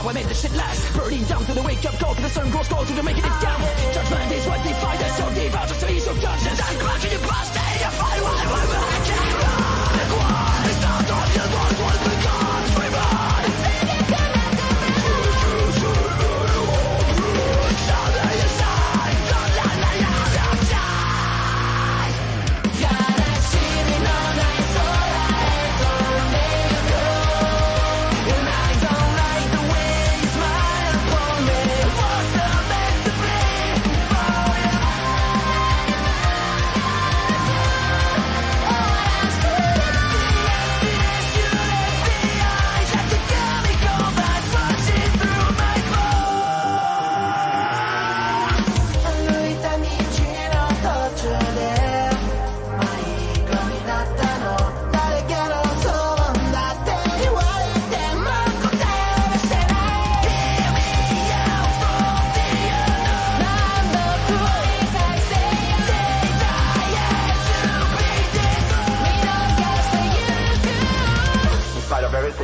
I made this shit last. Burning down to the wake-up call, to the sun grows cold, to the making it down. Judgment is what defies us, so deep out just to ease your conscience. I'm clutching your bust, I fight why I can't run. Why? It's not obvious what was begun. Free blood.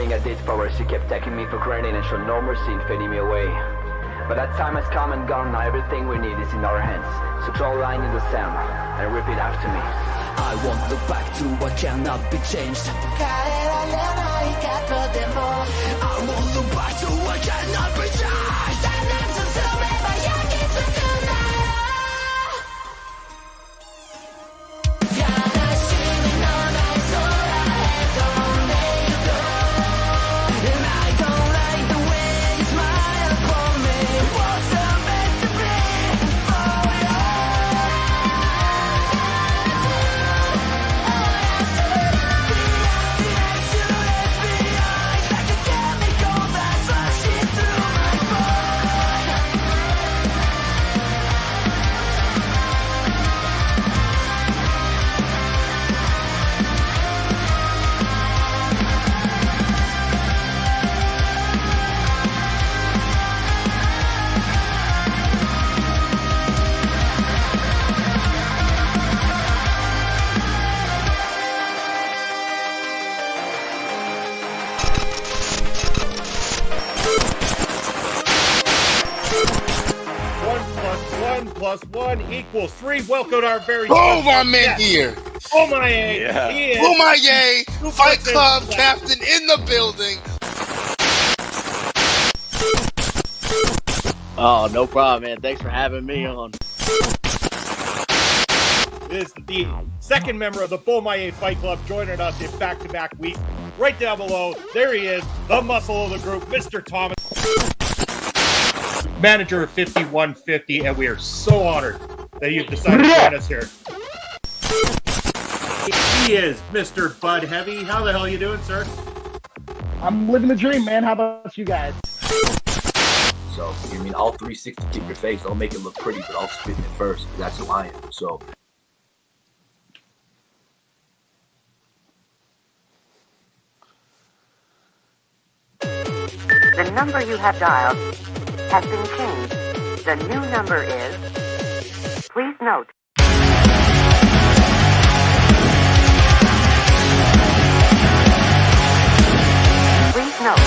I did for her, she kept taking me for granted and showed no mercy in fading me away. But that time has come and gone, now everything we need is in our hands. So draw a line in the sand and repeat after me. I won't look back to what cannot be changed. I won't look back to what cannot be changed. Plus 1 equals 3. Welcome to our very my man here. Oh my yeah. He is. Oh my yay. Fight Club captain in the building. Oh, no problem, man. Thanks for having me on. This is the second member of the Bomaye Fight Club joining us in back-to-back weeks. Right down below, there he is, the muscle of the group, Mr. Thomas. Manager of 5150, and we are so honored that you've decided to join us here. He is Mr. Bud Heavy. How the hell are you doing, sir? I'm living the dream, man. How about you guys? So, you mean all 360 to your face? I'll make it look pretty, but I'll spit it first. That's who I am. So. The number you have dialed has been changed. The new number is, please note. Please note.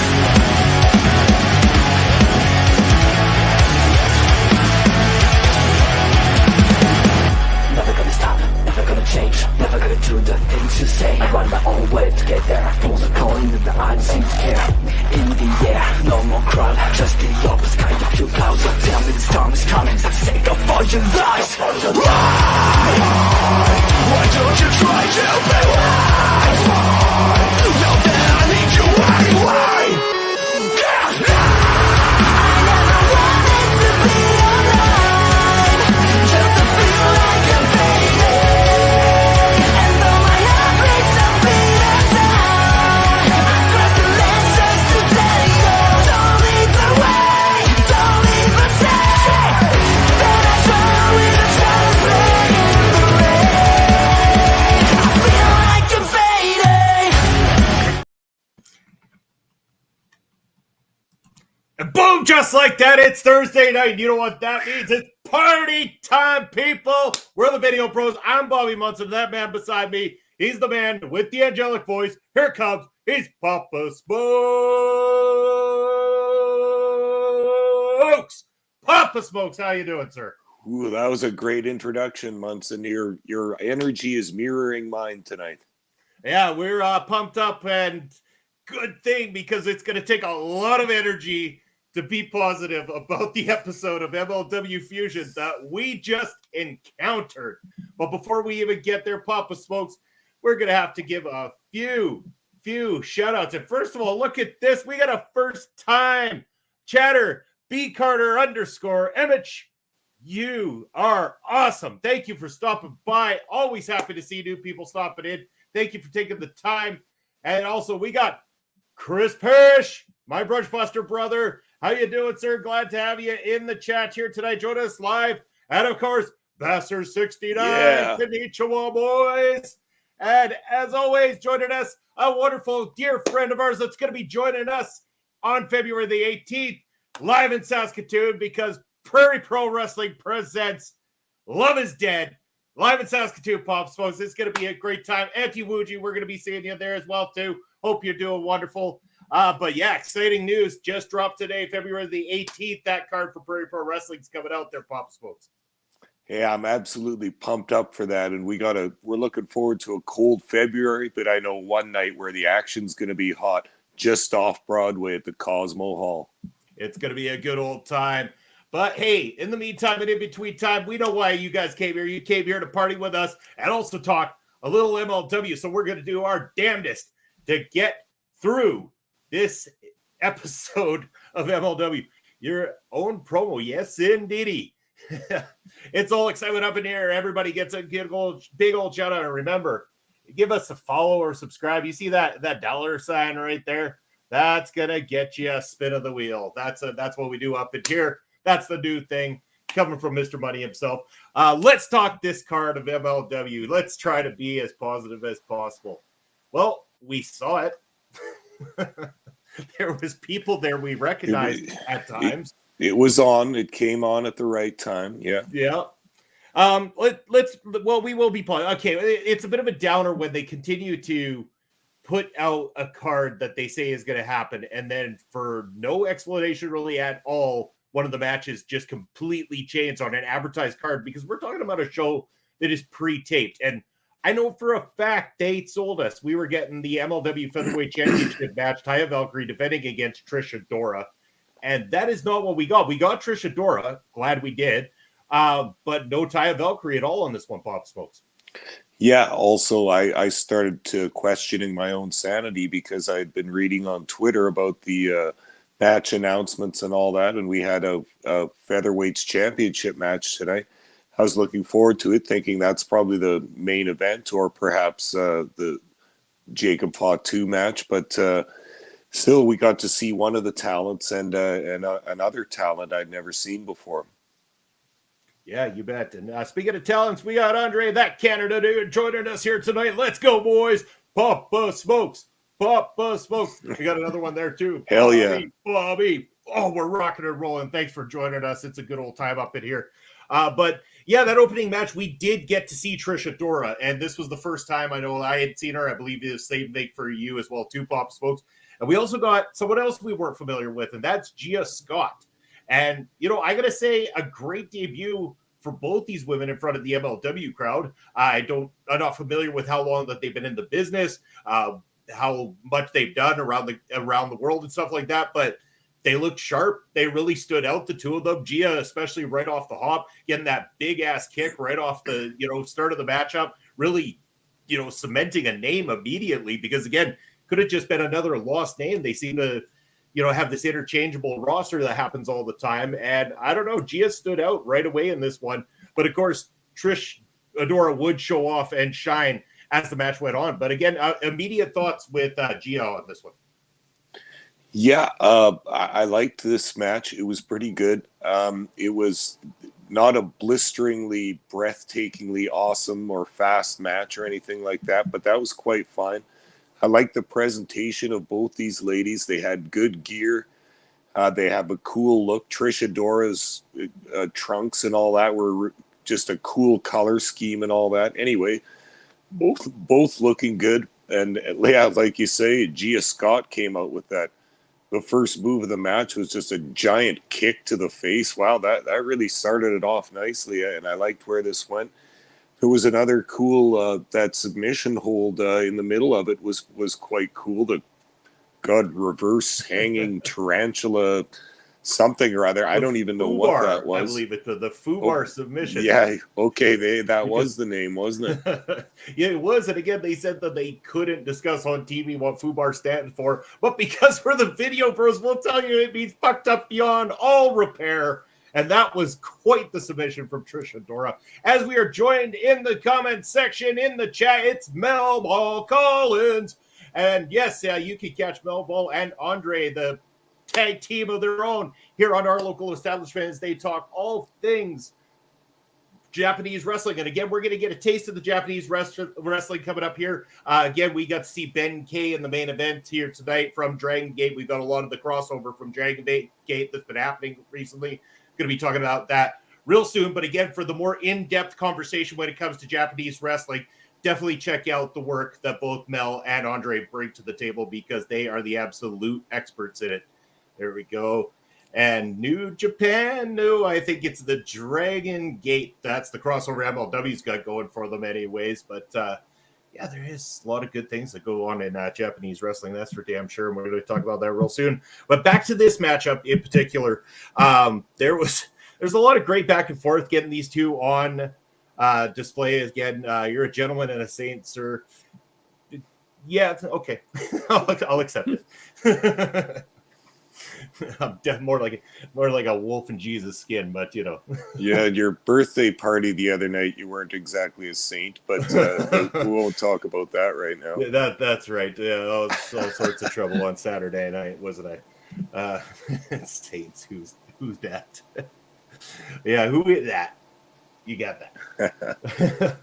Never gonna stop, never gonna change, never gonna do the things you say. I run my own way to get there. Fools are calling that I don't seem to care. In the air, no more crowd, just the opposite kind of few clouds. So tell me this time is coming, for the sake of all your lies. Why don't you try to be wise? Know that I need you anyway. And boom, just like that, it's Thursday night. You know what that means? It's party time, people. We're the Video Pros. I'm Bobby Munson. That man beside me, he's the man with the angelic voice. Here comes, he's Papa Smoke. Papa Smokes, how you doing, sir? Ooh, that was a great introduction, Munson. Your energy is mirroring mine tonight. Yeah, we're pumped up, and good thing, because it's going to take a lot of energy to be positive about the episode of MLW Fusion that we just encountered. But before we even get there, Papa Smokes, we're going to have to give a few shout-outs. And first of all, look at this. We got a first-time chatter, BCarter_Emmett. You are awesome. Thank you for stopping by. Always happy to see new people stopping in. Thank you for taking the time. And also, we got Chris Parrish, my Brushbuster brother. How you doing, sir? Glad to have you in the chat here tonight. Join us live. And, of course, Basser69. Yeah. Konnichiwa, boys. And, as always, joining us, a wonderful dear friend of ours that's going to be joining us on February the 18th, live in Saskatoon, because Prairie Pro Wrestling presents Love is Dead, live in Saskatoon, Pop Smokes. It's going to be a great time. Auntie Wuji, we're going to be seeing you there as well, too. Hope you're doing wonderful. But yeah, exciting news just dropped today, February the 18th. That card for Prairie Pro Wrestling is coming out there, Pop Smokes. Yeah, I'm absolutely pumped up for that. And we're looking forward to a cold February, but I know one night where the action's going to be hot just off Broadway at the Cosmo Hall. It's going to be a good old time. But hey, in the meantime and in between time, we know why you guys came here. You came here to party with us and also talk a little MLW. So we're going to do our damnedest to get through this episode of MLW. Your own promo. Yes, indeedy. It's all excitement up in here. Everybody gets a big old shout out. And remember, give us a follow or subscribe. You see that dollar sign right there? That's going to get you a spin of the wheel. That's what we do up in here. That's the new thing coming from Mr. Money himself. Let's talk this card of MLW. Let's try to be as positive as possible. Well, we saw it. There was people there we recognized at times. It was on. It came on at the right time. Yeah. Yeah. We will be playing. Okay, it's a bit of a downer when they continue to put out a card that they say is going to happen, and then for no explanation really at all, one of the matches just completely changed on an advertised card, because we're talking about a show that is pre-taped. And I know for a fact they told us we were getting the MLW Featherweight Championship match, Taya Valkyrie defending against Trish Adora. And that is not what we got. We got Trish Adora. Glad we did. But no Taya Valkyrie at all on this one, Pop Smokes. Yeah, also, I started to questioning my own sanity because I had been reading on Twitter about the match announcements and all that, and we had a Featherweight's Championship match tonight. I was looking forward to it, thinking that's probably the main event, or perhaps the Jacob Fatu match, but still, we got to see one of the talents and another talent I'd never seen before. Yeah, you bet. And speaking of talents, we got Andre, that Canada dude, joining us here tonight. Let's go, boys. Papa Smokes. Papa Smokes. We got another one there, too. Hell yeah. Bobby. Oh, we're rocking and rolling. Thanks for joining us. It's a good old time up in here. But, yeah, that opening match, we did get to see Trish Adora. And this was the first time I know I had seen her. I believe it was the same thing for you as well, too, Papa Smokes. And we also got someone else we weren't familiar with, and that's Gia Scott. And, you know, I got to say, a great debut for both these women in front of the MLW crowd. I'm not familiar with how long that they've been in the business, how much they've done around the world and stuff like that, but they looked sharp. They really stood out, the two of them. Gia, especially right off the hop, getting that big ass kick right off the, start of the matchup, really, cementing a name immediately, because again, could have just been another lost name. They seem to, have this interchangeable roster that happens all the time. And I don't know, Gia stood out right away in this one. But of course, Trish Adora would show off and shine as the match went on. But again, immediate thoughts with Gia on this one. Yeah, I liked this match. It was pretty good. It was not a blisteringly, breathtakingly awesome or fast match or anything like that, but that was quite fine. I like the presentation of both these ladies. They had good gear. They have a cool look. Trish Adora's trunks and all that were just a cool color scheme and all that. Anyway, both looking good. And yeah, like you say, Gia Scott came out with that the first move of the match was just a giant kick to the face. Wow, that really started it off nicely, and I liked where this went. There was another cool that submission hold in the middle of it was quite cool. The reverse hanging tarantula something or other. I don't even know what that was. I believe it's the FUBAR submission. Yeah, okay, that was the name, wasn't it? Yeah, it was. And again, they said that they couldn't discuss on TV what FUBAR stands for, but because we're the video bros, we'll tell you it means fucked up beyond all repair. And that was quite the submission from Trish Adora. As we are joined in the comment section in the chat, it's Mel Ball Collins. And yes, you can catch Mel Ball and Andre, the tag team of their own, here on our local establishment as they talk all things Japanese wrestling. And again, we're going to get a taste of the Japanese wrestling coming up here. Again, we got to see Ben K in the main event here tonight from Dragon Gate. We've got a lot of the crossover from Dragon Gate that's been happening recently. Going to be talking about that real soon. But again, for the more in-depth conversation when it comes to Japanese wrestling, definitely check out the work that both Mel and Andre bring to the table because they are the absolute experts in it. There we go. And New Japan, no, I think it's the Dragon Gate. That's the crossover MLW's got going for them anyways. But yeah, there is a lot of good things that go on in Japanese wrestling. That's for damn sure. And we're going to talk about that real soon. But back to this matchup in particular. There's a lot of great back and forth getting these two on display. Again, you're a gentleman and a saint, sir. Yeah, okay. I'll accept it. I'm more like a wolf in Jesus' skin, but you know. Yeah, your birthday party the other night, you weren't exactly a saint, but we won't talk about that right now. Yeah, that's right. Yeah, all sorts of trouble on Saturday night, wasn't I? Saints, who's that? Yeah, who is that? You got that.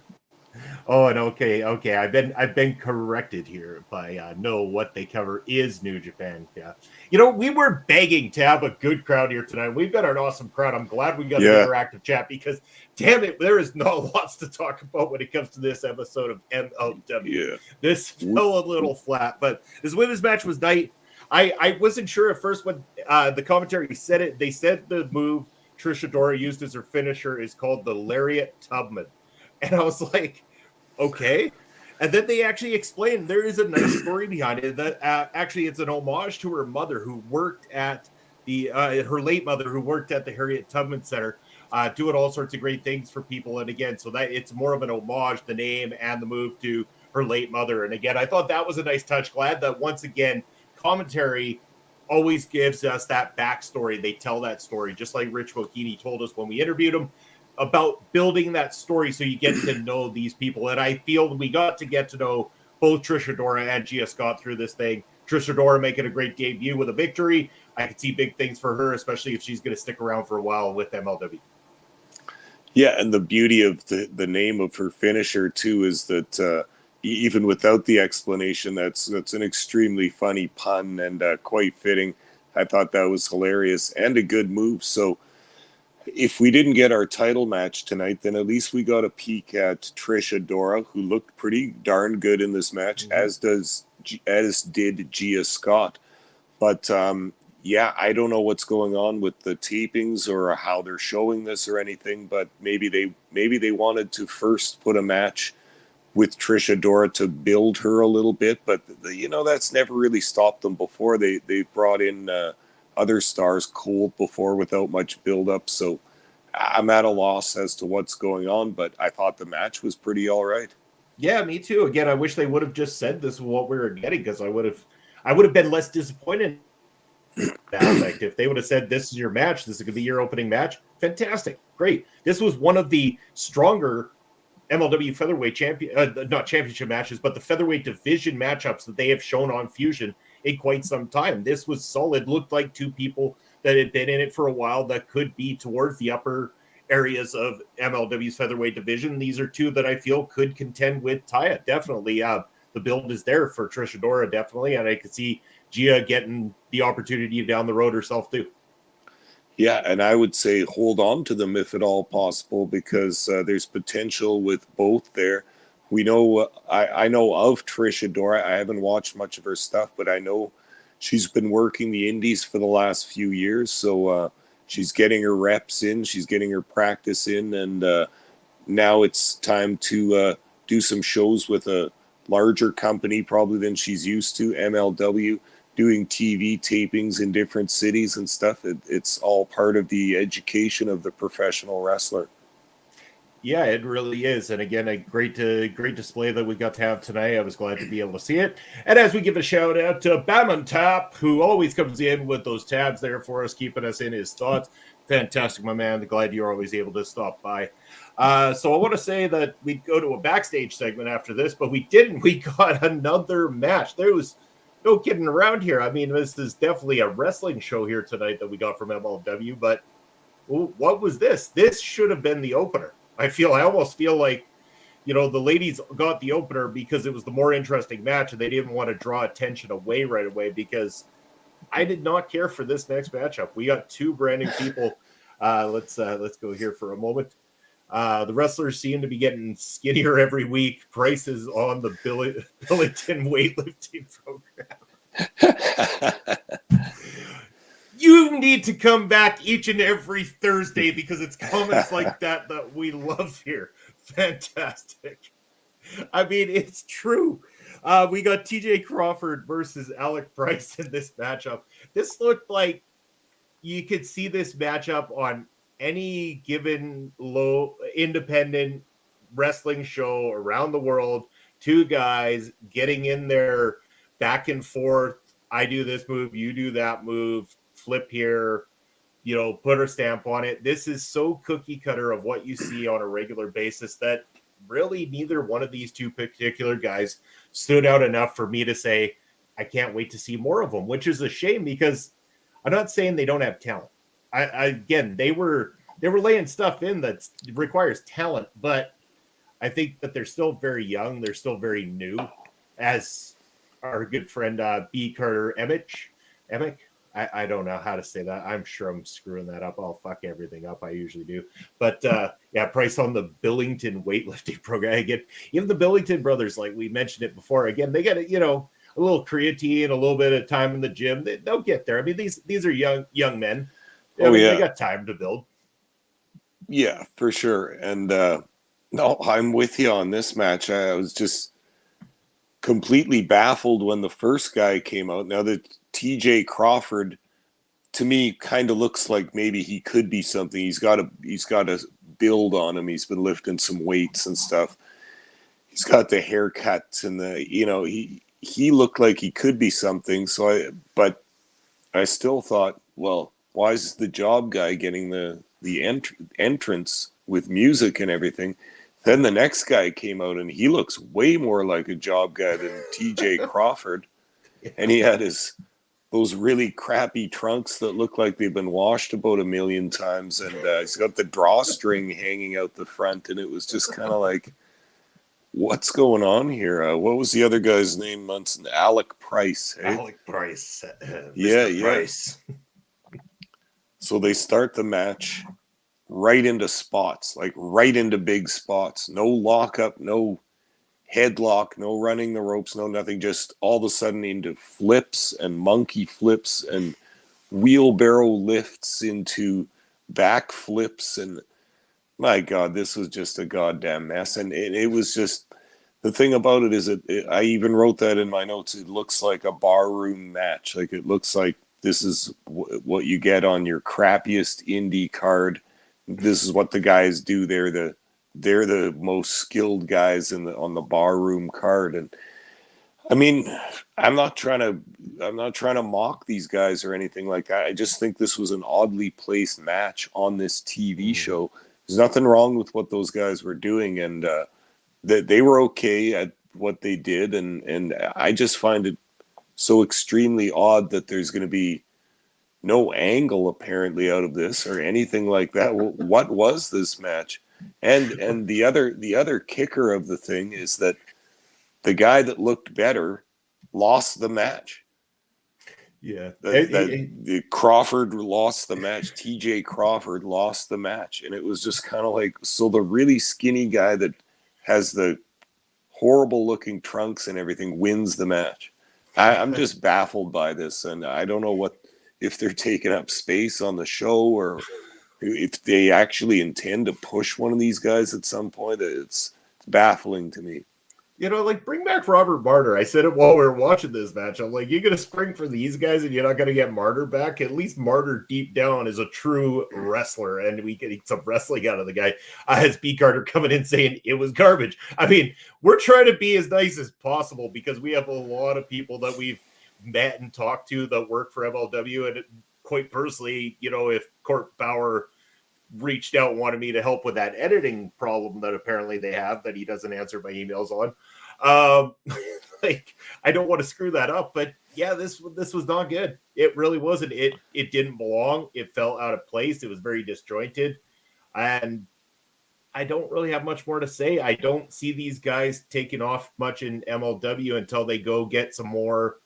Oh, and okay. I've been corrected here by no, what they cover is New Japan. Yeah, you know, we were begging to have a good crowd here tonight. We've got an awesome crowd. I'm glad we got an interactive chat because, damn it, there is not lots to talk about when it comes to this episode of MLW. Yeah. This fell a little flat, but this women's match was night. I wasn't sure at first when the commentary said it. They said the move Trish Adora used as her finisher is called the Lariat Tubman. And I was like, okay. And then they actually explained there is a nice story behind it. That actually it's an homage to her mother who worked at her late mother who worked at the Harriet Tubman Center, doing all sorts of great things for people. And again, so that it's more of an homage, the name and the move to her late mother. And again, I thought that was a nice touch. Glad that once again, commentary always gives us that backstory. They tell that story, just like Rich Bocchini told us when we interviewed him, about building that story so you get to know these people. And I feel we got to get to know both Trish Adora and Gia Scott through this thing. Trish Adora making a great debut with a victory. I could see big things for her, especially if she's going to stick around for a while with MLW. Yeah, and the beauty of the name of her finisher, too, is that even without the explanation, that's an extremely funny pun and quite fitting. I thought that was hilarious and a good move. So if we didn't get our title match tonight, then at least we got a peek at Trish Adora, who looked pretty darn good in this match, as did Gia Scott. But yeah, I don't know what's going on with the tapings or how they're showing this or anything. But maybe they wanted to first put a match with Trish Adora to build her a little bit. But you know, that's never really stopped them before. They brought in other stars cold before without much build-up, so I'm at a loss as to what's going on, but I thought the match was pretty all right. Yeah, me too. Again, I wish they would have just said this is what we were getting, because I would have been less disappointed in that aspect. If they would have said this is your match, this is going to be your opening match, fantastic, great. This was one of the stronger MLW Featherweight not championship matches, but the Featherweight division matchups that they have shown on Fusion in quite some time. This was solid. Looked like two people that had been in it for a while that could be towards the upper areas of MLW's Featherweight division. These are two that I feel could contend with Taya. Definitely. The build is there for Trish Adora, definitely. And I could see Gia getting the opportunity down the road herself too. Yeah, and I would say hold on to them if at all possible, because there's potential with both there. We know I know of Trish Adora. I haven't watched much of her stuff, but I know she's been working the indies for the last few years, so she's getting her reps in, she's getting her practice in, and now it's time to do some shows with a larger company probably than she's used to, MLW, doing TV tapings in different cities and stuff. It's all part of the education of the professional wrestler. Yeah, it really is. And again, a great display that we got to have tonight. I was glad to be able to see it. And as we give a shout out to Bam on Tap, who always comes in with those tabs there for us, keeping us in his thoughts. Fantastic, my man. Glad you're always able to stop by. So I want to say that we'd go to a backstage segment after this, but we didn't. We got another match. There was no kidding around here. I mean, this is definitely a wrestling show here tonight that we got from MLW, but what was this? This should have been the opener. I almost feel like, the ladies got the opener because it was the more interesting match and they didn't want to draw attention away right away, because I did not care for this next matchup. We got two brand new people. Let's go here for a moment. The wrestlers seem to be getting skinnier every week. Price is on the Billington weightlifting program. You need to come back each and every Thursday because it's comments like that we love here. Fantastic. I mean, it's true. We got TJ Crawford versus Alec Price in this matchup. This looked like you could see this matchup on any given low independent wrestling show around the world. Two guys getting in there back and forth. I do this move, you do that move. Flip here, put her stamp on it. This is so cookie cutter of what you see on a regular basis that really neither one of these two particular guys stood out enough for me to say, I can't wait to see more of them, which is a shame because I'm not saying they don't have talent. Again, they were laying stuff in that requires talent, but I think that they're still very young. They're still very new, as our good friend B. Carter Emick. I don't know how to say that. I'm sure I'm screwing that up. I'll fuck everything up. I usually do. But Price on the Billington weightlifting program. Again, even the Billington brothers, like we mentioned it before, again, they got a little creatine, a little bit of time in the gym. They'll get there. I mean, these are young men. They got time to build. Yeah, for sure. And no, I'm with you on this match. I was just completely baffled when the first guy came out. Now that TJ Crawford, to me, kind of looks like maybe he could be something. He's got a build on him. He's been lifting some weights and stuff. He's got the haircuts and he looked like he could be something. But I still thought, well, why is the job guy getting the entrance with music and everything? Then the next guy came out and he looks way more like a job guy than TJ Crawford. And he had those really crappy trunks that look like they've been washed about 1 million times. And he's got the drawstring hanging out the front. And it was just kind of like, what's going on here? What was the other guy's name, Munson? Alec Price. Hey? Alec Price. Yeah. Price. So they start the match right into spots, like right into big spots. No lockup, no headlock, no running the ropes, no nothing. Just all of a sudden into flips and monkey flips and wheelbarrow lifts into back flips. And my God, this was just a goddamn mess. And it was just, the thing about it is I even wrote that in my notes. It looks like a barroom match. Like it looks like this is what you get on your crappiest indie card. This is what the guys do. They're the most skilled guys on the barroom card. And I mean, I'm not trying to mock these guys or anything like that. I just think this was an oddly placed match on this TV show. There's nothing wrong with what those guys were doing, and they were okay at what they did. And I just find it so extremely odd that there's going to be no angle apparently out of this or anything like that. What was this match? And the other kicker of the thing is that the guy that looked better lost the match. Yeah. The Crawford lost the match. TJ Crawford lost the match. And it was just kind of like, so the really skinny guy that has the horrible looking trunks and everything wins the match. I'm just baffled by this, and I don't know if they're taking up space on the show or if they actually intend to push one of these guys at some point. It's baffling to me. Like, bring back Robert Martyr. I said it while we were watching this match. I'm like, you're going to spring for these guys and you're not going to get Martyr back? At least Martyr deep down is a true wrestler, and we get some wrestling out of the guy. As B. Carter coming in saying it was garbage. I mean, we're trying to be as nice as possible because we have a lot of people that we've met and talked to that work for MLW. And quite personally, if Court Bauer reached out and wanted me to help with that editing problem that apparently they have that he doesn't answer my emails on. I don't want to screw that up, but yeah, this was not good. It really wasn't. It didn't belong. It fell out of place. It was very disjointed, and I don't really have much more to say. I don't see these guys taking off much in MLW until they go get some more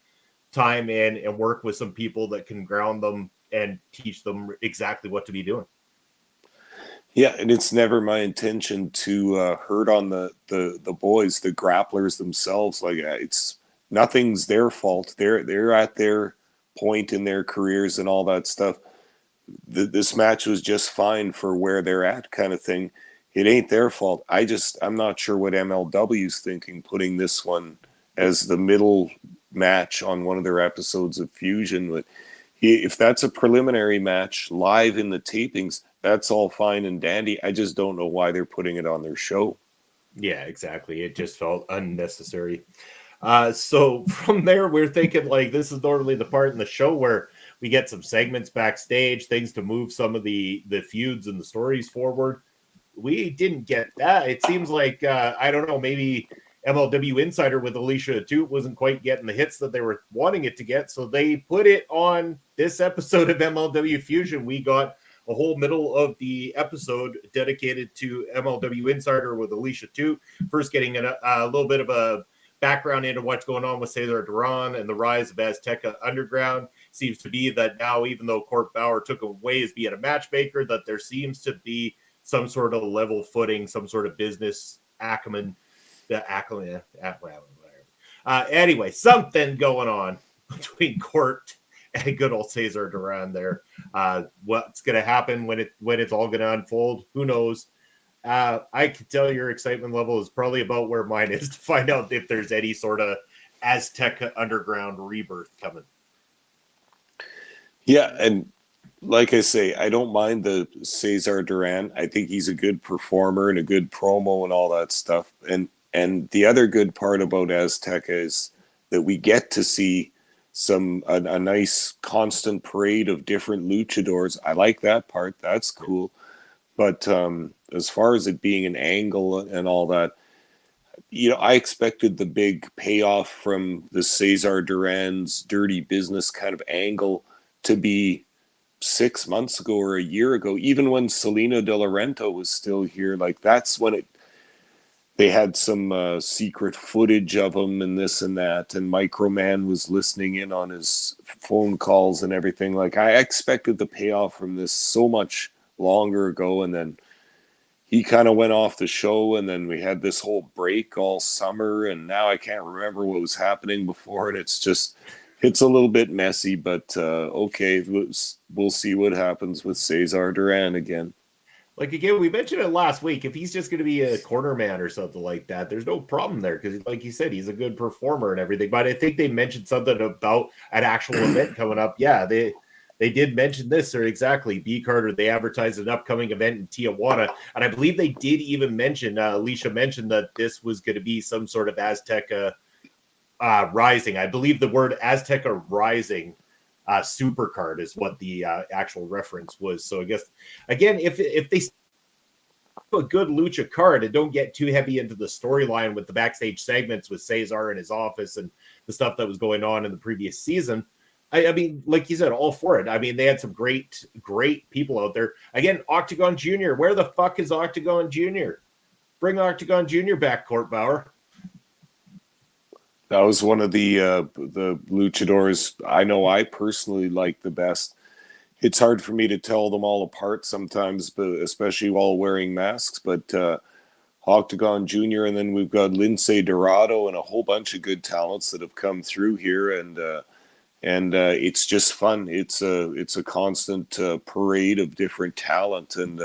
time in and work with some people that can ground them and teach them exactly what to be doing. Yeah, and it's never my intention to hurt on the boys, the grapplers themselves. Like, it's nothing's their fault. They're at their point in their careers and all that stuff. This match was just fine for where they're at, kind of thing. It ain't their fault. I'm not sure what MLW's thinking, putting this one as the middle match on one of their episodes of Fusion. But if that's a preliminary match live in the tapings, that's all fine and dandy. I just don't know why they're putting it on their show. Yeah, exactly. It just felt unnecessary. So from there, we're thinking, like, this is normally the part in the show where we get some segments backstage, things to move some of the feuds and the stories forward. We didn't get that. It seems like, I don't know, maybe MLW Insider with Alicia Atout wasn't quite getting the hits that they were wanting it to get. So they put it on this episode of MLW Fusion. We got a whole middle of the episode dedicated to MLW Insider with Alicia Atout. First getting a little bit of a background into what's going on with Cesar Duran and the rise of Azteca Underground. Seems to be that now, even though Court Bauer took away as being a matchmaker, that there seems to be some sort of level footing, some sort of business acumen. Anyway, something going on between Court and good old Cesar Duran there. What's going to happen when it's all going to unfold? Who knows? I can tell your excitement level is probably about where mine is to find out if there's any sort of Azteca Underground rebirth coming. Yeah, and like I say, I don't mind the Cesar Duran. I think he's a good performer and a good promo and all that stuff. And the other good part about Azteca is that we get to see a nice constant parade of different luchadors. I like that part. That's cool. But as far as it being an angle and all that, I expected the big payoff from the Cesar Duran's dirty business kind of angle to be 6 months ago or a year ago, even when Selena De Laurento was still here. Like, that's when they had some secret footage of him and this and that, and Microman was listening in on his phone calls and everything. Like, I expected the payoff from this so much longer ago, and then he kind of went off the show, and then we had this whole break all summer, and now I can't remember what was happening before, and it's a little bit messy, but okay, we'll see what happens with Cesar Duran again. Like, again, we mentioned it last week. If he's just going to be a corner man or something like that, there's no problem there because, like you said, he's a good performer and everything. But I think they mentioned something about an actual event coming up. Yeah, they did mention this, or exactly. B. Carter, they advertised an upcoming event in Tijuana. And I believe they did even mention, Alicia mentioned that this was going to be some sort of Azteca Rising. I believe the word Azteca Rising Supercard is what the actual reference was. So I guess, again, if they a good lucha card and don't get too heavy into the storyline with the backstage segments with Cesar in his office and the stuff that was going on in the previous season, I mean, like you said, all for it. I mean, they had some great people out there. Again, Octagon Jr. Where the fuck is Octagon Jr.? Bring Octagon Jr. back, Court Bauer. That was one of the luchadors I personally like the best. It's hard for me to tell them all apart sometimes, but especially while wearing masks. But Octagon Jr., and then we've got Lindsay Dorado and a whole bunch of good talents that have come through here, and it's just fun. It's a constant parade of different talent, and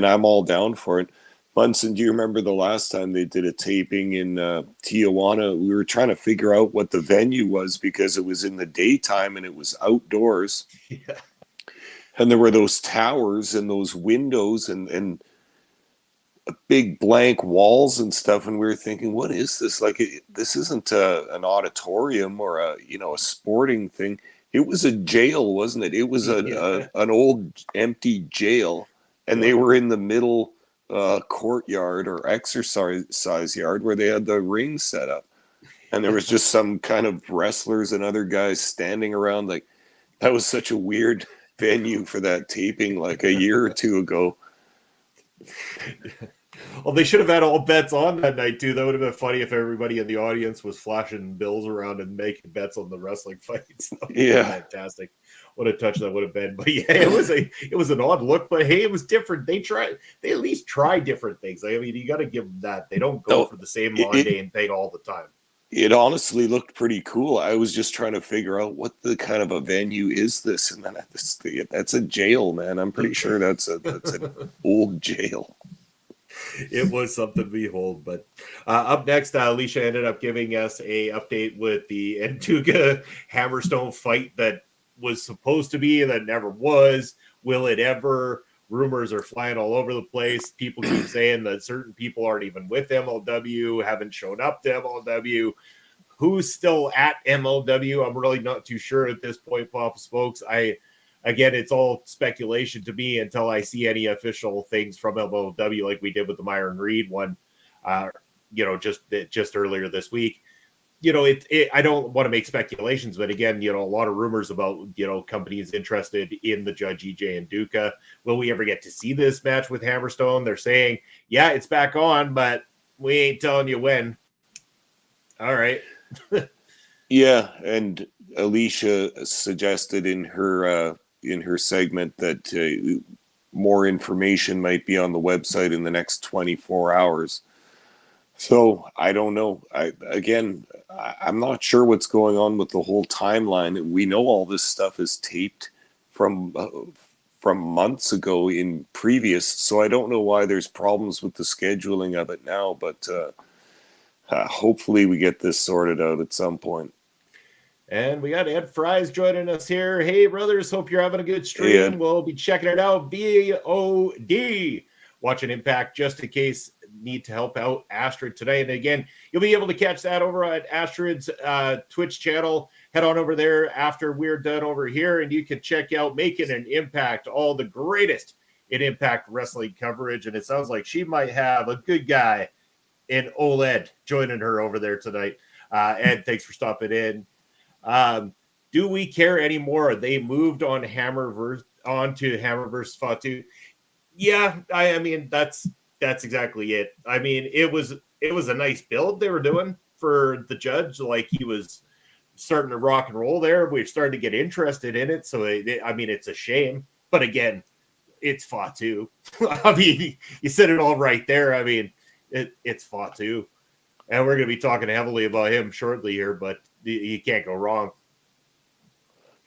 I'm all down for it. Munson, do you remember the last time they did a taping in Tijuana? We were trying to figure out what the venue was because it was in the daytime and it was outdoors. Yeah. And there were those towers and those windows and big blank walls and stuff, and we were thinking, what is this? Like, this isn't an auditorium or a sporting thing. It was a jail, wasn't it? It was an old empty jail, and they were in the middle courtyard or exercise yard where they had the ring set up, and there was just some kind of wrestlers and other guys standing around. Like, that was such a weird venue for that taping like a year or two ago. Well, they should have had all bets on that night too. That would have been funny if everybody in the audience was flashing bills around and making bets on the wrestling fights. Yeah, fantastic. What a touch that would have been. But yeah, it was an odd look, but hey, it was different. They at least try different things. I mean, you got to give them that. They don't go for the same mundane thing all the time. It honestly looked pretty cool. I was just trying to figure out what the kind of a venue is this, and then that's a jail, man. I'm pretty sure that's an old jail. It was something to behold. But up next, Alicia ended up giving us a update with the Nduka Hammerstone fight that was supposed to be, that never was. Will it ever? Rumors are flying all over the place. People keep saying that certain people aren't even with MLW, haven't shown up to MLW. Who's still at MLW? I'm really not too sure at this point, Papa Smokes. Again, it's all speculation to me until I see any official things from MLW, like we did with the Myron Reed one, just earlier this week. I don't want to make speculations, but again, a lot of rumors about, companies interested in the Judge EJ and Nduka. Will we ever get to see this match with Hammerstone? They're saying, yeah, it's back on, but we ain't telling you when. All right. Yeah. And Alicia suggested in her segment that more information might be on the website in the next 24 hours. So I don't know. I'm not sure what's going on with the whole timeline. We know all this stuff is taped from months ago in previous, so I don't know why there's problems with the scheduling of it now, but hopefully we get this sorted out at some point. And we got Ed Fries joining us here. Hey, brothers, hope you're having a good stream. Hey, we'll be checking it out. VOD. Watching Impact just in case need to help out Astrid today. And again, you'll be able to catch that over at Astrid's Twitch channel. Head on over there after we're done over here, and you can check out Making an Impact, all the greatest in Impact Wrestling coverage. And it sounds like she might have a good guy in OLED joining her over there tonight. Ed, thanks for stopping in. Do we care anymore? They moved on to Hammer versus Fatu. Yeah, I mean that's exactly it. I mean, it was a nice build they were doing for the Judge. Like, he was starting to rock and roll there. We're starting to get interested in it. So it's a shame. But again, it's Fatu. I mean, you said it all right there. I mean, it's Fatu. And we're going to be talking heavily about him shortly here, but you can't go wrong.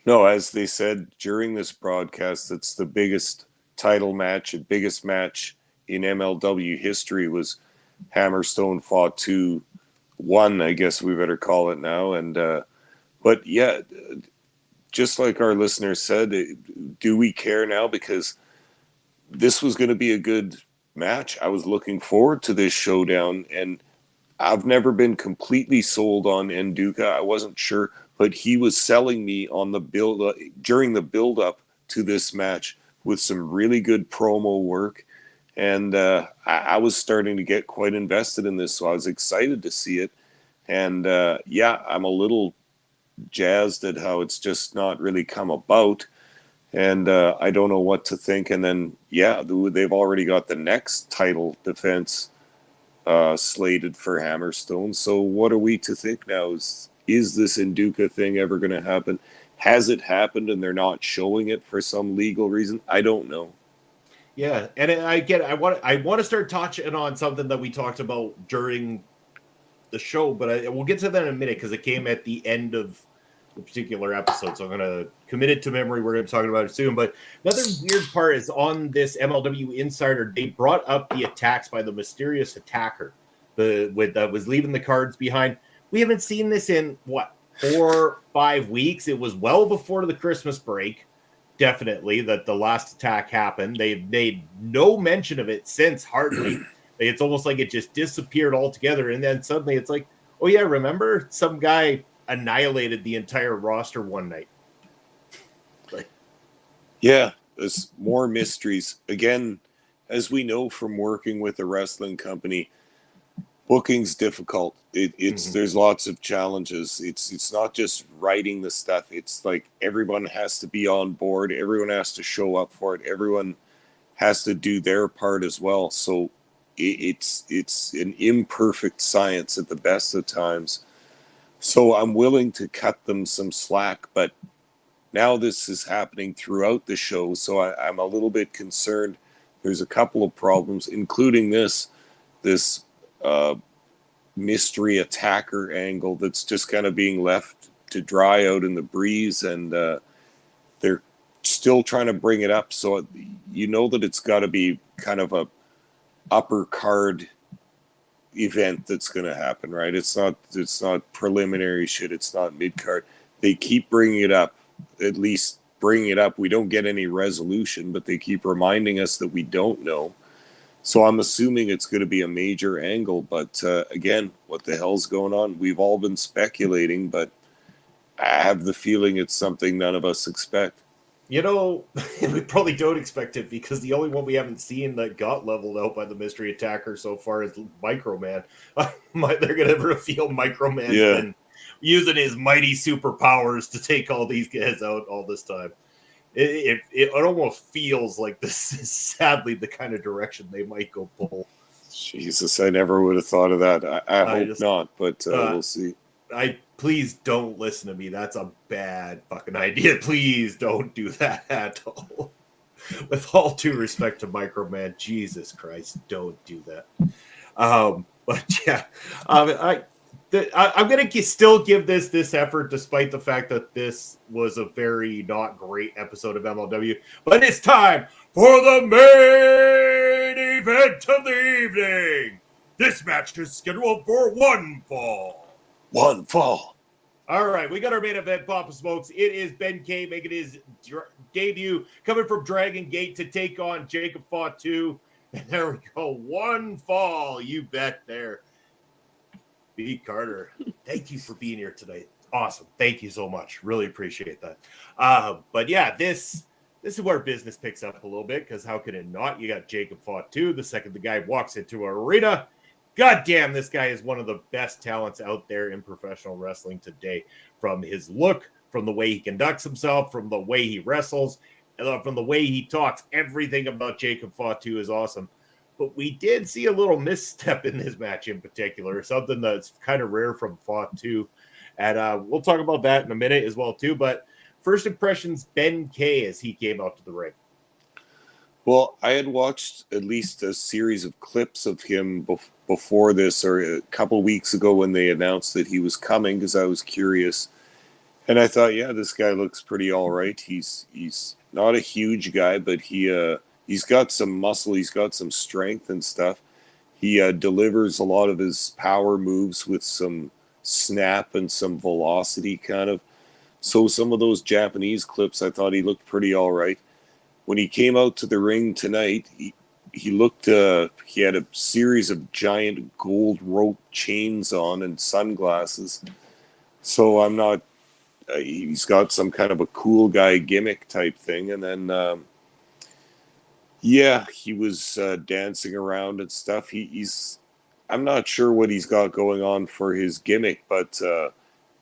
No, as they said during this broadcast, it's the biggest title match and biggest match in MLW history was Hammerstone Fatu 1, I guess we better call it now. And but yeah, just like our listener said, do we care now? Because this was going to be a good match. I was looking forward to this showdown, and I've never been completely sold on Nduka. I wasn't sure, but he was selling me on the build during the build up to this match with some really good promo work. And I was starting to get quite invested in this, so I was excited to see it. And I'm a little jazzed at how it's just not really come about. And I don't know what to think. And then, they've already got the next title defense slated for Hammerstone. So what are we to think now? Is this Nduka thing ever going to happen? Has it happened and they're not showing it for some legal reason? I don't know. Yeah, and I want to start touching on something that we talked about during the show, but we'll get to that in a minute because it came at the end of the particular episode. So I'm going to commit it to memory. We're going to talk about it soon. But another weird part is on this MLW Insider, they brought up the attacks by the mysterious attacker, that was leaving the cards behind. We haven't seen this in 4-5 weeks. It was well before the Christmas break. Definitely that the last attack happened. They've made no mention of it since, hardly. It's almost like it just disappeared altogether. And then suddenly it's like, oh yeah, remember some guy annihilated the entire roster one night. Yeah, there's more mysteries. Again, as we know from working with a wrestling company, booking's difficult. There's lots of challenges. It's not just writing the stuff. It's like everyone has to be on board. Everyone has to show up for it. Everyone has to do their part as well. So it's an imperfect science at the best of times. So I'm willing to cut them some slack, but now this is happening throughout the show, so I'm a little bit concerned. There's a couple of problems, including this mystery attacker angle that's just kind of being left to dry out in the breeze, and they're still trying to bring it up. So you know that it's got to be kind of a upper card event that's going to happen, right? It's not preliminary shit. It's not mid card. They keep bringing it up. At least bringing it up. We don't get any resolution, but they keep reminding us that we don't know. So I'm assuming it's going to be a major angle. But again, what the hell's going on? We've all been speculating, but I have the feeling it's something none of us expect. You know, we probably don't expect it because the only one we haven't seen that got leveled out by the mystery attacker so far is Microman. They're going to reveal Microman's been using his mighty superpowers to take all these guys out all this time. It almost feels like this is sadly the kind of direction they might go pull. Jesus, I never would have thought of that. I hope not, but we'll see. Please don't listen to me. That's a bad fucking idea. Please don't do that at all. With all due respect to Microman, Jesus Christ, don't do that. But yeah, I'm going to still give this effort, despite the fact that this was a very not great episode of MLW. But it's time for the main event of the evening. This match is scheduled for one fall. One fall. All right, we got our main event, Papa Smokes. It is Ben K making his debut, coming from Dragon Gate to take on Jacob Fatu. And there we go, one fall. You bet there. B. Carter, thank you for being here tonight. Awesome. Thank you so much. Really appreciate that. But yeah, this is where business picks up a little bit, because how could it not? You got Jacob Fatu. The second the guy walks into an arena, God damn, this guy is one of the best talents out there in professional wrestling today. From his look, from the way he conducts himself, from the way he wrestles, from the way he talks. Everything about Jacob Fatu is awesome. But we did see a little misstep in this match in particular, something that's kind of rare from Fatu. And we'll talk about that in a minute as well, too. But first impressions, Ben K, as he came out to the ring. Well, I had watched at least a series of clips of him before this, or a couple weeks ago when they announced that he was coming, because I was curious. And I thought, yeah, this guy looks pretty all right. He's not a huge guy, but he's got some muscle. He's got some strength and stuff. He delivers a lot of his power moves with some snap and some velocity, kind of. So some of those Japanese clips, I thought he looked pretty all right. When he came out to the ring tonight, he looked, he had a series of giant gold rope chains on and sunglasses. So I'm not, he's got some kind of a cool guy gimmick type thing. And then, yeah, he was dancing around and stuff. I'm not sure what he's got going on for his gimmick, but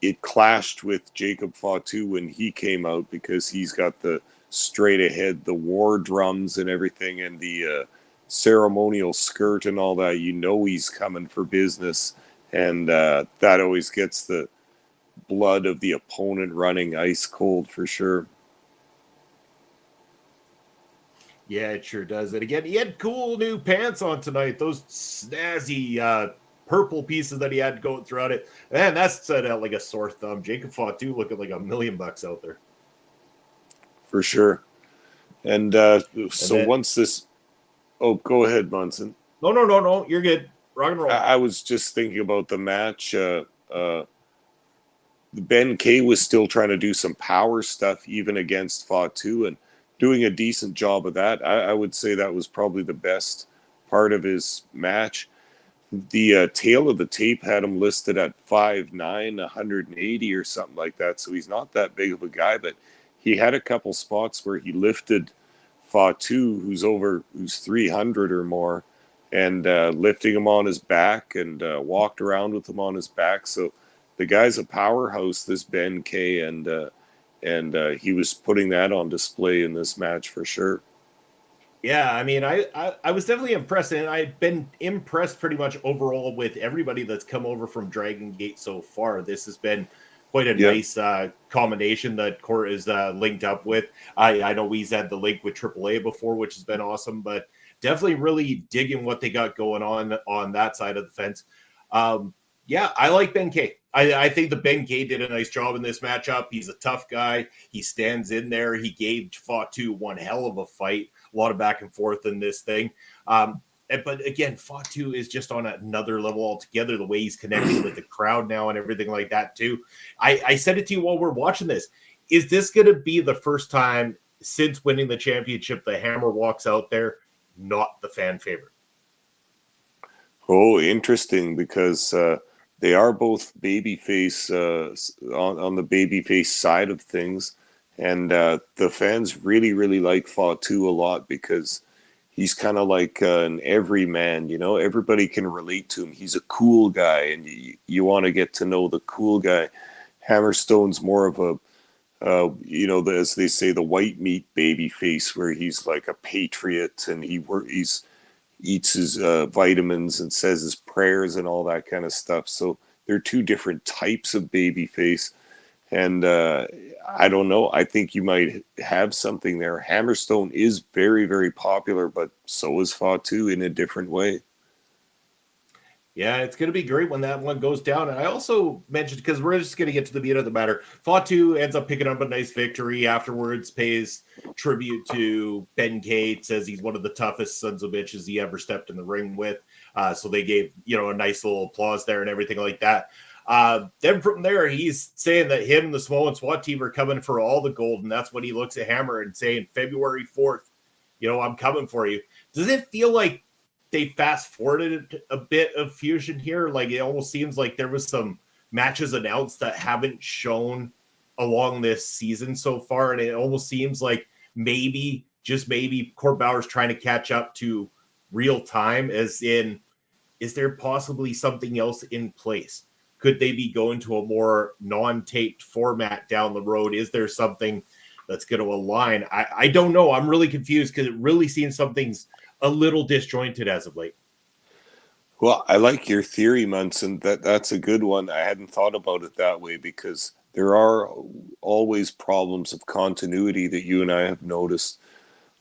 it clashed with Jacob Fatu when he came out, because he's got the straight ahead, the war drums and everything, and the ceremonial skirt and all that. You know he's coming for business, and that always gets the blood of the opponent running ice cold for sure. Yeah, it sure does. And again, he had cool new pants on tonight. Those snazzy purple pieces that he had going throughout it. Man, that's set out like a sore thumb. Jacob Fatu looking like $1 million out there. For sure. And so then, once this, oh, go ahead, Munson. No. You're good. Rock and roll. I was just thinking about the match. Ben K was still trying to do some power stuff even against Fatu and doing a decent job of that. I would say that was probably the best part of his match. The tail of the tape had him listed at 5'9", 180 or something like that. So he's not that big of a guy, but he had a couple spots where he lifted Fatu, who's 300 or more, and lifting him on his back and walked around with him on his back. So the guy's a powerhouse, this Ben K, and he was putting that on display in this match for sure. Yeah, I mean, I was definitely impressed, and I've been impressed pretty much overall with everybody that's come over from Dragon Gate so far. This has been quite a nice combination that Court is linked up with. I know we've had the link with AAA before, which has been awesome, but definitely really digging what they got going on that side of the fence. Yeah, I like Ben K. I think the Ben K did a nice job in this matchup. He's a tough guy. He stands in there. He gave Fatu one hell of a fight. A lot of back and forth in this thing. But again, Fatu is just on another level altogether, the way he's connecting with the crowd now and everything like that too. I said it to you while we're watching this. Is this going to be the first time since winning the championship the Hammer walks out there not the fan favorite? Oh, interesting, because they are both babyface on the babyface side of things, and the fans really, really like Fatu a lot because he's kind of like an everyman. You know, everybody can relate to him. He's a cool guy, and you want to get to know the cool guy. Hammerstone's more of a as they say, the white meat babyface, where he's like a patriot and he's eats his vitamins and says his prayers and all that kind of stuff. So they're two different types of baby face. And I don't know. I think you might have something there. Hammerstone is very, very popular, but so is Fatu in a different way. Yeah, it's going to be great when that one goes down. And I also mentioned, because we're just going to get to the meat of the matter, Fatu ends up picking up a nice victory afterwards, pays tribute to Ben K, says he's one of the toughest sons of bitches he ever stepped in the ring with. So they gave, a nice little applause there and everything like that. Then from there, he's saying that him and the Samoan SWAT team are coming for all the gold. And that's when he looks at Hammer and saying, February 4th, I'm coming for you. Does it feel like they fast forwarded a bit of Fusion here? Like, it almost seems like there was some matches announced that haven't shown along this season so far. And it almost seems like maybe Court Bauer's trying to catch up to real time, as in, is there possibly something else in place? Could they be going to a more non-taped format down the road? Is there something that's going to align? I don't know. I'm really confused because it really seems something's a little disjointed as of late. Well, I like your theory, Munson. That's a good one. I hadn't thought about it that way, because there are always problems of continuity that you and I have noticed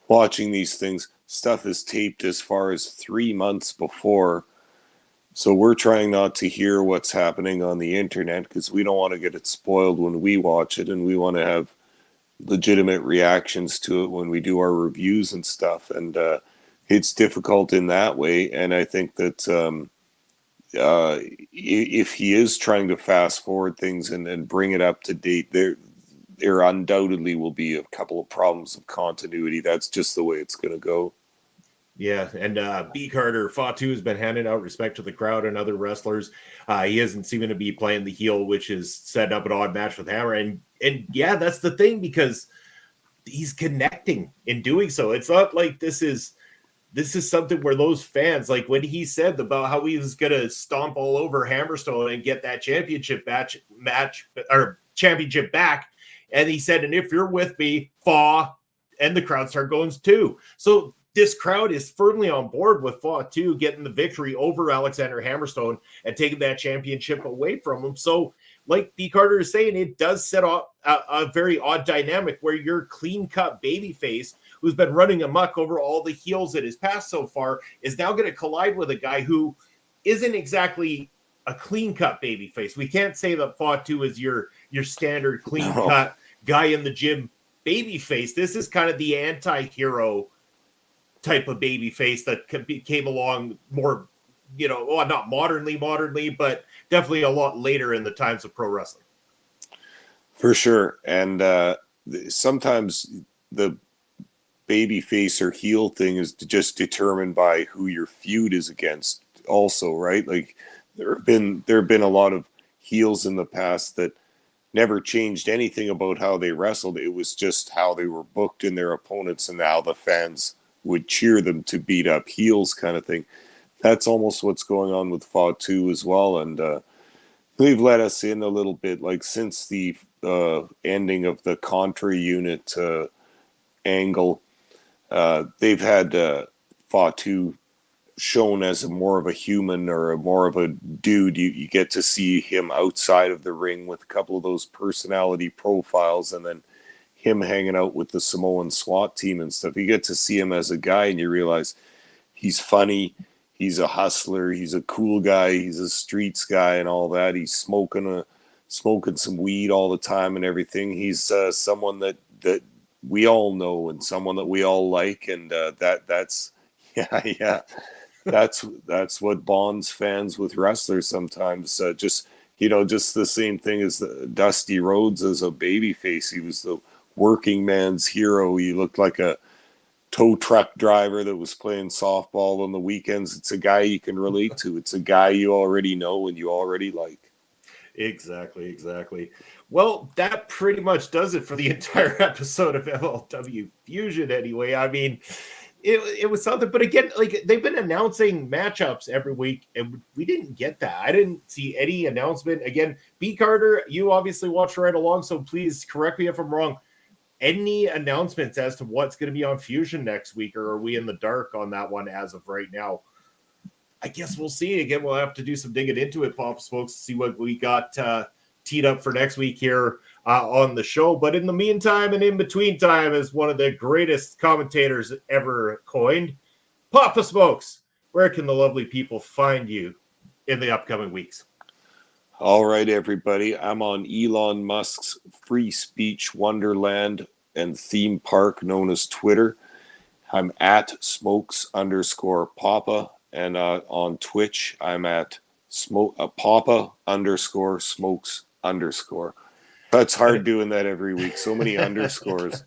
watching these things. Stuff is taped as far as 3 months before. So we're trying not to hear what's happening on the internet because we don't want to get it spoiled when we watch it, and we want to have legitimate reactions to it when we do our reviews and stuff. And it's difficult in that way. And I think that if he is trying to fast forward things and bring it up to date, there undoubtedly will be a couple of problems of continuity. That's just the way it's going to go. Yeah, and B. Carter, Fatu has been handing out respect to the crowd and other wrestlers. He isn't seeming to be playing the heel, which is setting up an odd match with Hammer. And yeah, that's the thing, because he's connecting in doing so. It's not like this is something where those fans, like when he said about how he was going to stomp all over Hammerstone and get that championship match or championship back, and he said, and if you're with me, Fa, and the crowd started going too. So this crowd is firmly on board with Fatu getting the victory over Alexander Hammerstone and taking that championship away from him. So, like B. Carter is saying, it does set up a very odd dynamic where your clean-cut babyface, who's been running amok over all the heels in his past so far, is now going to collide with a guy who isn't exactly a clean-cut babyface. We can't say that Fatu is your standard clean-cut guy in the gym babyface. This is kind of the anti-hero type of babyface that came along more, not modernly, but definitely a lot later in the times of pro wrestling. For sure. And sometimes the babyface or heel thing is just determined by who your feud is against also, right? Like there have been a lot of heels in the past that never changed anything about how they wrestled. It was just how they were booked in their opponents and how the fans would cheer them to beat up heels kind of thing. That's almost what's going on with Fatu as well. And they've let us in a little bit, like since the ending of the Contra unit angle, they've had Fatu shown as more of a human or more of a dude. You get to see him outside of the ring with a couple of those personality profiles, and then him hanging out with the Samoan SWAT team and stuff. You get to see him as a guy, and you realize he's funny, he's a hustler, he's a cool guy, he's a streets guy and all that. He's smoking some weed all the time and everything. He's someone that we all know and someone that we all like, and that's that's what bonds fans with wrestlers sometimes. Just the same thing as Dusty Rhodes as a babyface. He was the working man's hero. He looked like a tow truck driver that was playing softball on the weekends. It's a guy you can relate to. It's a guy you already know and you already like. Exactly. Well, that pretty much does it for the entire episode of MLW Fusion anyway. I mean, it was something, but again, like they've been announcing matchups every week, and we didn't get that. I didn't see any announcement. Again, B. Carter, you obviously watched right along, so please correct me if I'm wrong. Any announcements as to what's going to be on Fusion next week, or are we in the dark on that one as of right now? I guess we'll see. Again, we'll have to do some digging into it, Pops, folks, to see what we got teed up for next week here on the show. But in the meantime and in between time, as one of the greatest commentators ever coined, Papa Smokes, where can the lovely people find you in the upcoming weeks? All right, everybody. I'm on Elon Musk's free speech wonderland and theme park known as Twitter. I'm at smokes_papa. And on Twitch, I'm at papa_smokes_. That's hard doing that every week. So many underscores.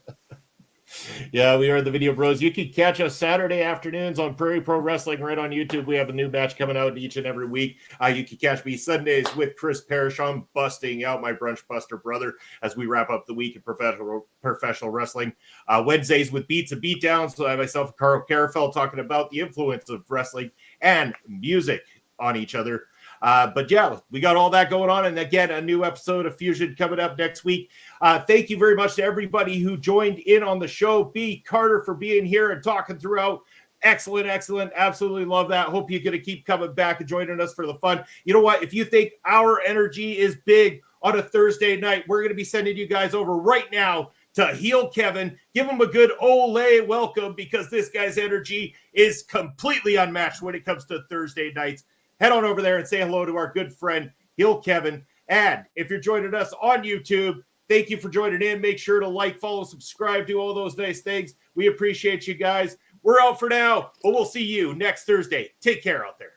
Yeah, we are the Video Bros. You can catch us Saturday afternoons on Prairie Pro Wrestling right on YouTube. We have a new match coming out each and every week. You can catch me Sundays with Chris Parrish. I'm busting out my brunch buster brother as we wrap up the week in professional wrestling. Wednesdays with Beats and Beatdowns. So I myself, Carl Carafel, talking about the influence of wrestling and music on each other. But yeah, we got all that going on. And again, a new episode of Fusion coming up next week. Thank you very much to everybody who joined in on the show. B. Carter for being here and talking throughout. Excellent. Absolutely love that. Hope you're going to keep coming back and joining us for the fun. You know what? If you think our energy is big on a Thursday night, we're going to be sending you guys over right now to Heel Kevin. Give him a good Olay welcome, because this guy's energy is completely unmatched when it comes to Thursday nights. Head on over there and say hello to our good friend, Heel Kevin. And if you're joining us on YouTube, thank you for joining in. Make sure to like, follow, subscribe, do all those nice things. We appreciate you guys. We're out for now, but we'll see you next Thursday. Take care out there.